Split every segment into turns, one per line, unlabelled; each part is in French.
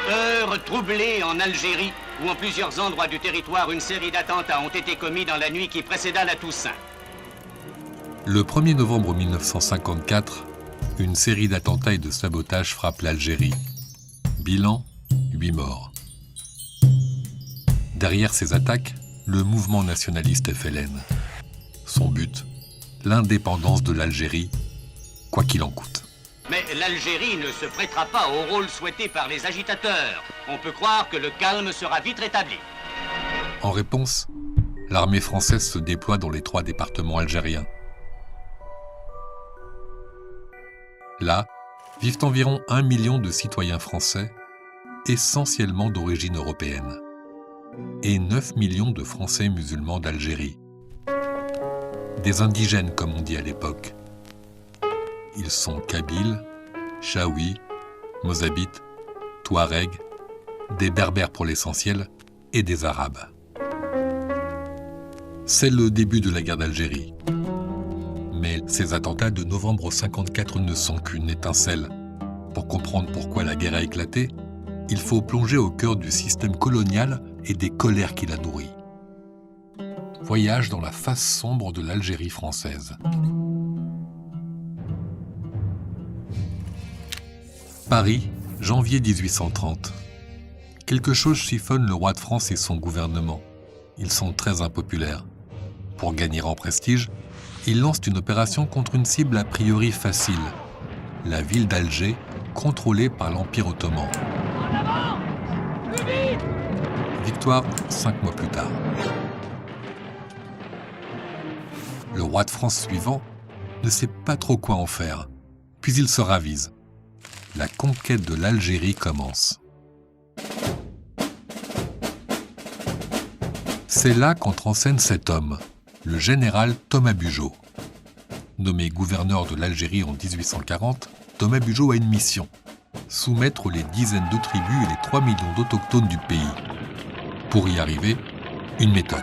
Heure troublée en Algérie, où en plusieurs endroits du territoire, une série d'attentats ont été commis dans la nuit qui précéda la Toussaint.
Le 1er novembre 1954, une série d'attentats et de sabotages frappe l'Algérie. Bilan, 8 morts. Derrière ces attaques, le mouvement nationaliste FLN. Son but, l'indépendance de l'Algérie, quoi qu'il en coûte.
Mais l'Algérie ne se prêtera pas au rôle souhaité par les agitateurs. On peut croire que le calme sera vite rétabli.
En réponse, l'armée française se déploie dans les 3 départements algériens. Là, vivent environ 1 million de citoyens français, essentiellement d'origine européenne, et 9 millions de Français musulmans d'Algérie. Des indigènes, comme on dit à l'époque. Ils sont Kabyles, Chaouis, Mozabites, Touaregs, des Berbères pour l'essentiel et des Arabes. C'est le début de la guerre d'Algérie. Mais ces attentats de novembre 1954 ne sont qu'une étincelle. Pour comprendre pourquoi la guerre a éclaté, il faut plonger au cœur du système colonial et des colères qu'il a nourries. Voyage dans la face sombre de l'Algérie française. Paris, janvier 1830. Quelque chose chiffonne le roi de France et son gouvernement. Ils sont très impopulaires. Pour gagner en prestige, ils lancent une opération contre une cible a priori facile, la ville d'Alger, contrôlée par l'Empire ottoman.
En avant! Plus vite!
Victoire 5 mois plus tard. Le roi de France suivant ne sait pas trop quoi en faire, puis il se ravise. La conquête de l'Algérie commence. C'est là qu'entre en scène cet homme, le général Thomas Bugeaud. Nommé gouverneur de l'Algérie en 1840, Thomas Bugeaud a une mission, soumettre les dizaines de tribus et les 3 millions d'autochtones du pays. Pour y arriver, une méthode.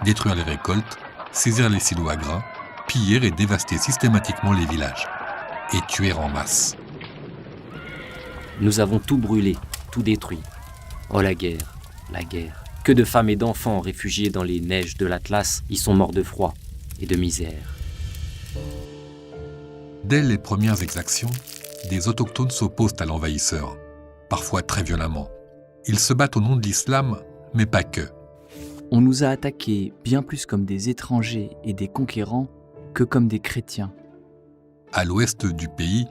Détruire les récoltes, saisir les silos à grains, piller et dévaster systématiquement les villages. Et tuer en masse.
Nous avons tout brûlé, tout détruit. Oh la guerre, la guerre. Que de femmes et d'enfants réfugiés dans les neiges de l'Atlas y sont morts de froid et de misère.
Dès les premières exactions, des autochtones s'opposent à l'envahisseur, parfois très violemment. Ils se battent au nom de l'islam, mais pas que.
On nous a attaqués bien plus comme des étrangers et des conquérants que comme des chrétiens.
À l'ouest du pays,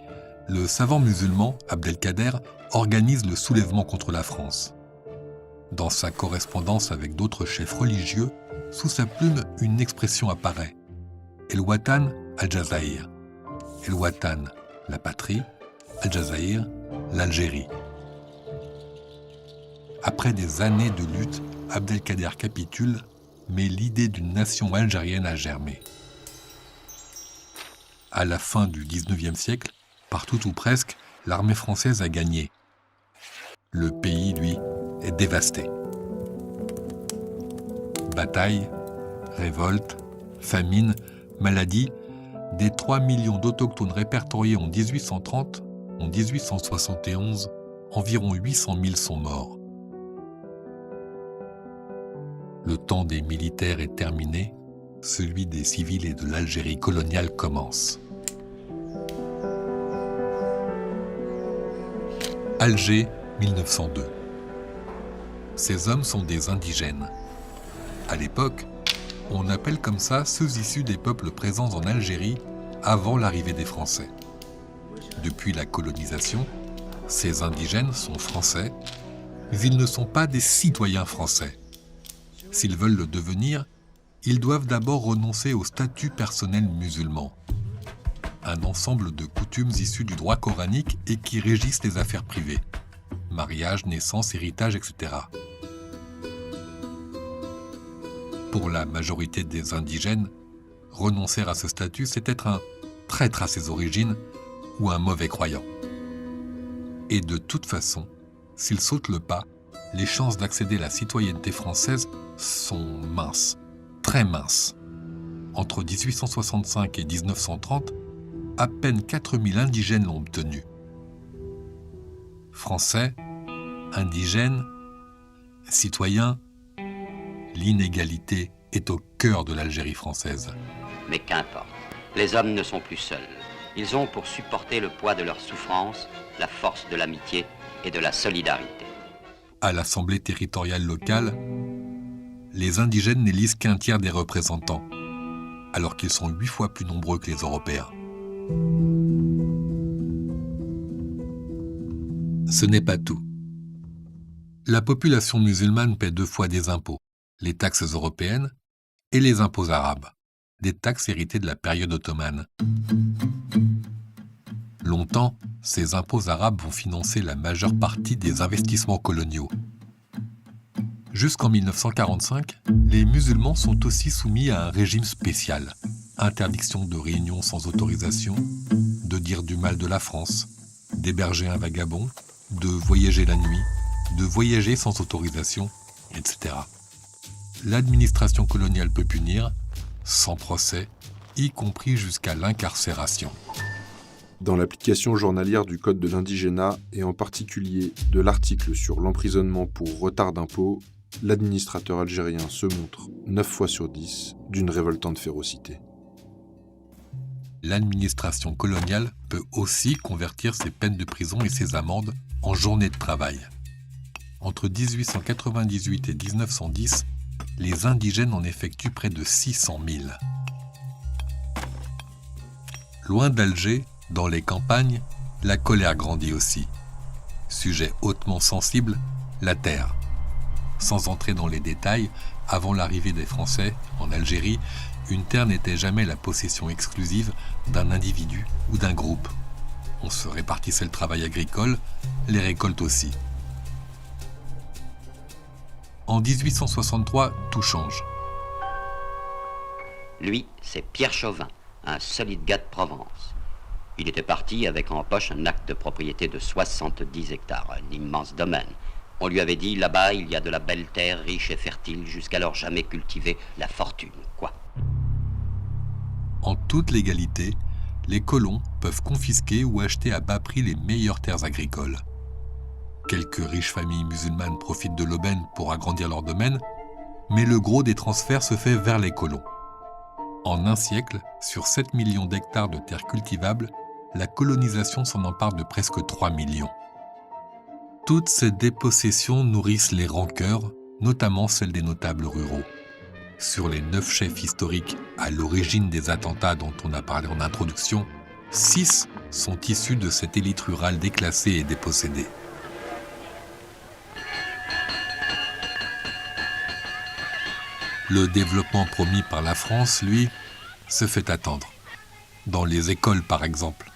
le savant musulman Abdelkader organise le soulèvement contre la France. Dans sa correspondance avec d'autres chefs religieux, sous sa plume, une expression apparaît. El-Watan al-Jazaïr. El-Watan, la patrie, al-Jazaïr, l'Algérie. Après des années de lutte, Abdelkader capitule, mais l'idée d'une nation algérienne a germé. À la fin du XIXe siècle, partout ou presque, l'armée française a gagné. Le pays, lui, est dévasté. Batailles, révoltes, famines, maladies, des 3 millions d'autochtones répertoriés en 1830, en 1871, environ 800 000 sont morts. Le temps des militaires est terminé, celui des civils et de l'Algérie coloniale commence. Alger, 1902. Ces hommes sont des indigènes. À l'époque, on appelle comme ça ceux issus des peuples présents en Algérie avant l'arrivée des Français. Depuis la colonisation, ces indigènes sont français, mais ils ne sont pas des citoyens français. S'ils veulent le devenir, ils doivent d'abord renoncer au statut personnel musulman, un ensemble de coutumes issues du droit coranique et qui régissent les affaires privées, mariage, naissance, héritage, etc. Pour la majorité des indigènes, renoncer à ce statut, c'est être un traître à ses origines ou un mauvais croyant. Et de toute façon, s'ils sautent le pas, les chances d'accéder à la citoyenneté française sont minces, très minces. Entre 1865 et 1930, à peine 4000 indigènes l'ont obtenu. Français, indigènes, citoyens, l'inégalité est au cœur de l'Algérie française.
Mais qu'importe, les hommes ne sont plus seuls. Ils ont pour supporter le poids de leurs souffrances la force de l'amitié et de la solidarité.
À l'Assemblée territoriale locale, les indigènes n'élisent qu'un tiers des représentants, alors qu'ils sont 8 fois plus nombreux que les Européens. Ce n'est pas tout. La population musulmane paie 2 fois des impôts, les taxes européennes et les impôts arabes, des taxes héritées de la période ottomane. Longtemps, ces impôts arabes vont financer la majeure partie des investissements coloniaux. Jusqu'en 1945, les musulmans sont aussi soumis à un régime spécial. Interdiction de réunion sans autorisation, de dire du mal de la France, d'héberger un vagabond, de voyager la nuit, de voyager sans autorisation, etc. L'administration coloniale peut punir, sans procès, y compris jusqu'à l'incarcération.
Dans l'application journalière du Code de l'indigénat, et en particulier de l'article sur l'emprisonnement pour retard d'impôt, l'administrateur algérien se montre, 9 fois sur 10, d'une révoltante férocité.
L'administration coloniale peut aussi convertir ses peines de prison et ses amendes en journées de travail. Entre 1898 et 1910, les indigènes en effectuent près de 600 000. Loin d'Alger, dans les campagnes, la colère grandit aussi. Sujet hautement sensible, la terre. Sans entrer dans les détails, avant l'arrivée des Français en Algérie, une terre n'était jamais la possession exclusive d'un individu ou d'un groupe. On se répartissait le travail agricole, les récoltes aussi. En 1863, tout change.
Lui, c'est Pierre Chauvin, un solide gars de Provence. Il était parti avec en poche un acte de propriété de 70 hectares, un immense domaine. On lui avait dit, là-bas, il y a de la belle terre, riche et fertile, jusqu'alors jamais cultivée, la fortune, quoi.
En toute légalité, les colons peuvent confisquer ou acheter à bas prix les meilleures terres agricoles. Quelques riches familles musulmanes profitent de l'aubaine pour agrandir leur domaine, mais le gros des transferts se fait vers les colons. En un siècle, sur 7 millions d'hectares de terres cultivables, la colonisation s'en empare de presque 3 millions. Toutes ces dépossessions nourrissent les rancœurs, notamment celles des notables ruraux. Sur les 9 chefs historiques à l'origine des attentats dont on a parlé en introduction, 6 sont issus de cette élite rurale déclassée et dépossédée. Le développement promis par la France, lui, se fait attendre. Dans les écoles, par exemple.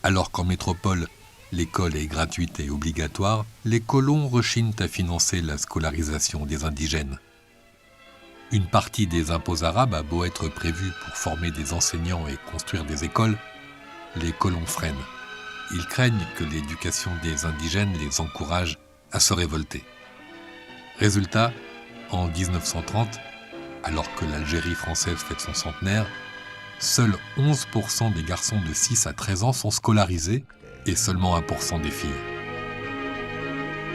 Alors qu'en métropole, l'école est gratuite et obligatoire, les colons rechignent à financer la scolarisation des indigènes. Une partie des impôts arabes a beau être prévue pour former des enseignants et construire des écoles, les colons freinent. Ils craignent que l'éducation des indigènes les encourage à se révolter. Résultat, en 1930, alors que l'Algérie française fête son centenaire, seuls 11% des garçons de 6 à 13 ans sont scolarisés et seulement 1% des filles.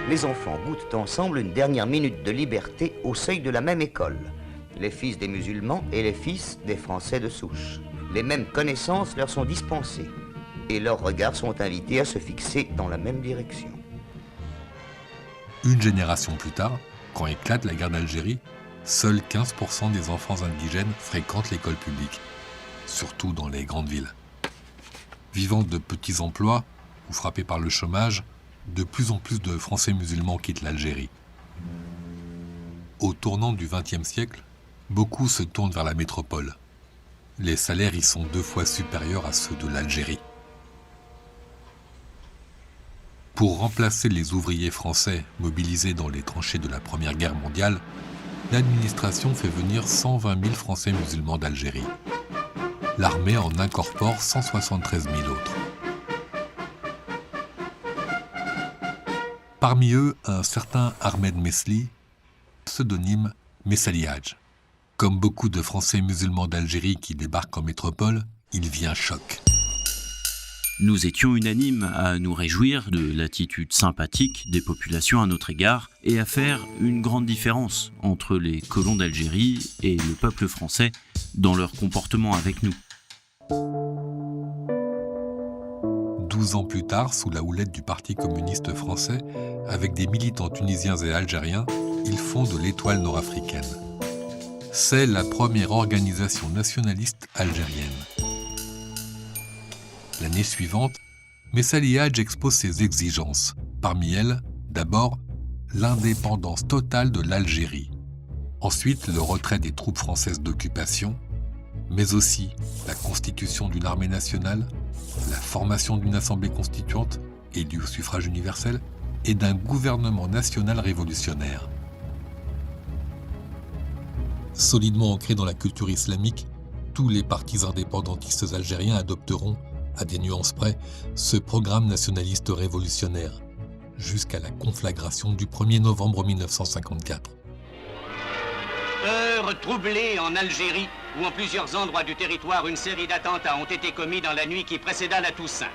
Les enfants goûtent ensemble une dernière minute de liberté au seuil de la même école. Les fils des musulmans et les fils des Français de souche. Les mêmes connaissances leur sont dispensées et leurs regards sont invités à se fixer dans la même direction.
Une génération plus tard, quand éclate la guerre d'Algérie, seuls 15% des enfants indigènes fréquentent l'école publique, surtout dans les grandes villes. Vivant de petits emplois ou frappés par le chômage, de plus en plus de Français musulmans quittent l'Algérie. Au tournant du XXe siècle, beaucoup se tournent vers la métropole. Les salaires y sont 2 fois supérieurs à ceux de l'Algérie. Pour remplacer les ouvriers français mobilisés dans les tranchées de la Première Guerre mondiale, l'administration fait venir 120 000 Français musulmans d'Algérie. L'armée en incorpore 173 000 autres. Parmi eux, un certain Ahmed Mesli, pseudonyme Messali Hadj. Comme beaucoup de Français musulmans d'Algérie qui débarquent en métropole, il vit un choc.
Nous étions unanimes à nous réjouir de l'attitude sympathique des populations à notre égard et à faire une grande différence entre les colons d'Algérie et le peuple français dans leur comportement avec nous.
12 ans plus tard, sous la houlette du Parti communiste français, avec des militants tunisiens et algériens, ils fondent l'Étoile nord-africaine. C'est la première organisation nationaliste algérienne. L'année suivante, Messali Hadj expose ses exigences. Parmi elles, d'abord, l'indépendance totale de l'Algérie. Ensuite, le retrait des troupes françaises d'occupation, mais aussi la constitution d'une armée nationale, la formation d'une assemblée constituante, élue au suffrage universel, et d'un gouvernement national révolutionnaire. Solidement ancré dans la culture islamique, tous les partis indépendantistes algériens adopteront, à des nuances près, ce programme nationaliste révolutionnaire, jusqu'à la conflagration du 1er novembre 1954.
Heure troublée en Algérie, où en plusieurs endroits du territoire une série d'attentats ont été commis dans la nuit qui précéda la Toussaint.